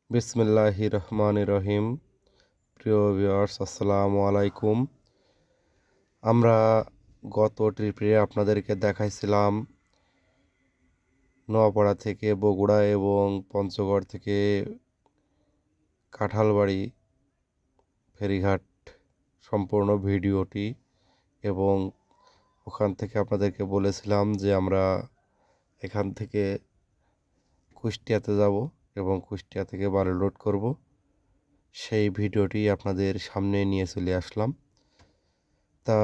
বিসমিল্লাহির রহমানির রহিম। প্রিয় ভিউয়ার্স, আসসালামু আলাইকুম। আমরা গত ট্রিপে আপনাদেরকে দেখাইছিলাম নোয়াপাড়া থেকে বগুড়া এবং পঞ্চগড় থেকে কাঁঠালবাড়ি ফেরিঘাট সম্পূর্ণ ভিডিওটি, এবং ওখান থেকে আপনাদেরকে বলেছিলাম যে আমরা এখান থেকে কুষ্টিয়াতে যাব এবং কুষ্টিয়া থেকে বালু লোড করব। সেই ভিডিওটি আপনাদের সামনে নিয়ে চলে আসলাম। তা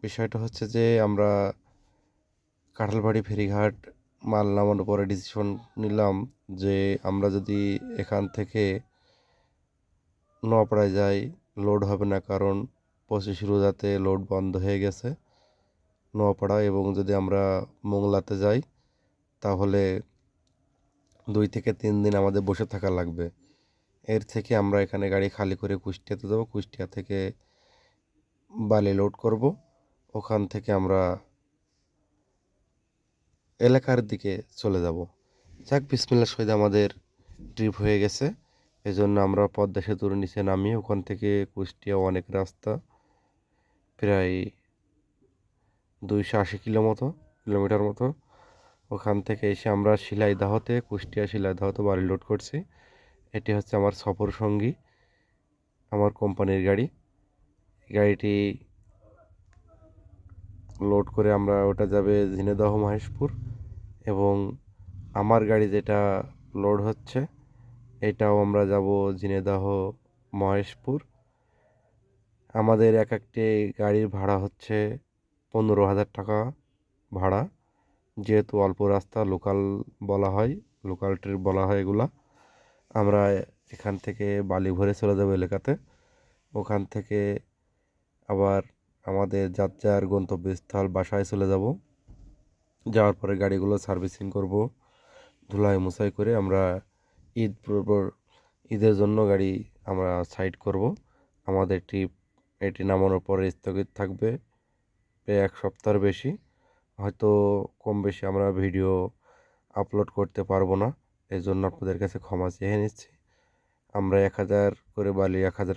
বিষয়টা হচ্ছে যে আমরা কাঁঠালবাড়ি ফেরিঘাট মাল নামানোর পরে ডিসিশন নিলাম যে আমরা যদি এখান থেকে নোয়াপাড়ায় যাই লোড হবে না, কারণ 25 রোজাতে লোড বন্ধ হয়ে গেছে নোয়াপাড়া। এবং যদি আমরা মোংলাতে যাই তাহলে 2 থেকে 3 দিন আমাদের বসে থাকা লাগবে। এর থেকে আমরা এখানে গাড়ি খালি করে কুষ্টিয়াতে যাবো, কুষ্টিয়া থেকে বালি লোড করব, ওখান থেকে আমরা এলাকার দিকে চলে যাব। যাক, বিসমিল্লাহ সহিত আমাদের ট্রিপ হয়ে গেছে। এজন্য আমরা পদ্মা সেতুর নিচে নামিয়ে ওখান থেকে কুষ্টিয়া অনেক রাস্তা, প্রায় 280 কিলোমিটার মতো। ওখান থেকে এসে আমরা কুষ্টিয়া শিলাইদহতে বাড়ি লোড করছি। এটি হচ্ছে আমার সফর সঙ্গী, আমার কোম্পানির গাড়ি। গাড়িটি লোড করে আমরা ওটা যাবে ঝিনেদহ মহেশপুর, এবং আমার গাড়ি যেটা লোড হচ্ছে এটাও আমরা যাব ঝিনেদহ মহেশপুর। আমাদের এক একটি গাড়ির ভাড়া হচ্ছে 15,000 টাকা ভাড়া, যেহেতু অল্প রাস্তা, লোকাল ট্রিপ বলা হয় এগুলা। আমরা এখান থেকে বালি ভরে চলে যাবো এলাকাতে, ওখান থেকে আবার আমাদের যার যার গন্তব্যস্থল বাসায় চলে যাব। যাওয়ার পরে গাড়িগুলো সার্ভিসিং করব, ধুলাই মুছাই করে আমরা ঈদের জন্য গাড়ি আমরা সাইড করব। আমাদের ট্রিপ এটি নামানোর পরে স্থগিত থাকবে প্রায় 1 সপ্তাহের বেশি। হয়তো কম বেশি আমরা ভিডিও আপলোড করতে পারবো না, এই জন্য আপনাদের কাছে ক্ষমা চেয়ে নিচ্ছি। আমরা 1000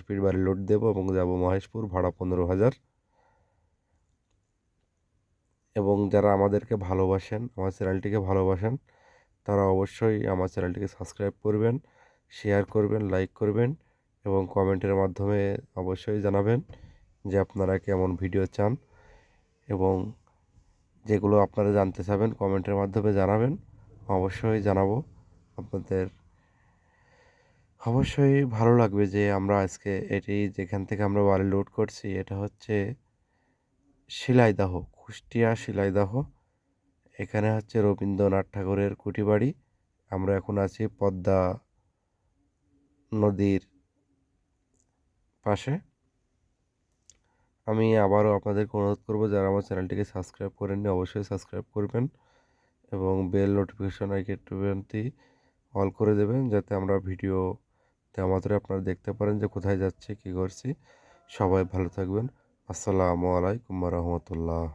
ফিট বালি লোড দেবো এবং যাব মহেশপুর, ভাড়া 15,000। এবং যারা আমাদেরকে ভালোবাসেন, আমার চ্যানেলটিকে ভালোবাসেন, তারা অবশ্যই আমার চ্যানেলটিকে সাবস্ক্রাইব করবেন, শেয়ার করবেন, লাইক করবেন, এবং কমেন্টের মাধ্যমে অবশ্যই জানাবেন যে আপনারা কেমন ভিডিও চান, এবং যেগুলো আপনারা জানতে চাবেন কমেন্টের মাধ্যমে জানাবেন। অবশ্যই জানাবো। আপনাদের অবশ্যই ভালো লাগবে যে আমরা আজকে এটি যেখান থেকে আমরা বালি লোড করছি এটা হচ্ছে শিলাইদহ, কুষ্টিয়া শিলাইদহ। এখানে হচ্ছে রবীন্দ্রনাথ ঠাকুরের কুঠিবাড়ি। আমরা এখন আছি পদ্মা নদীর পাশে। আমি আবারও আপনাদেরকে অনুরোধ করবো, যারা আমার চ্যানেলটিকে সাবস্ক্রাইব করেননি অবশ্যই সাবস্ক্রাইব করবেন, এবং বেল নোটিফিকেশন আইকনটি অল করে দেবেন, যাতে আমরা ভিডিও দেওয়া মাত্রই আপনারা দেখতে পারেন যে কোথায় যাচ্ছি, কী করছি। সবাই ভালো থাকবেন। আসসালামু আলাইকুম রহমতুল্লাহ।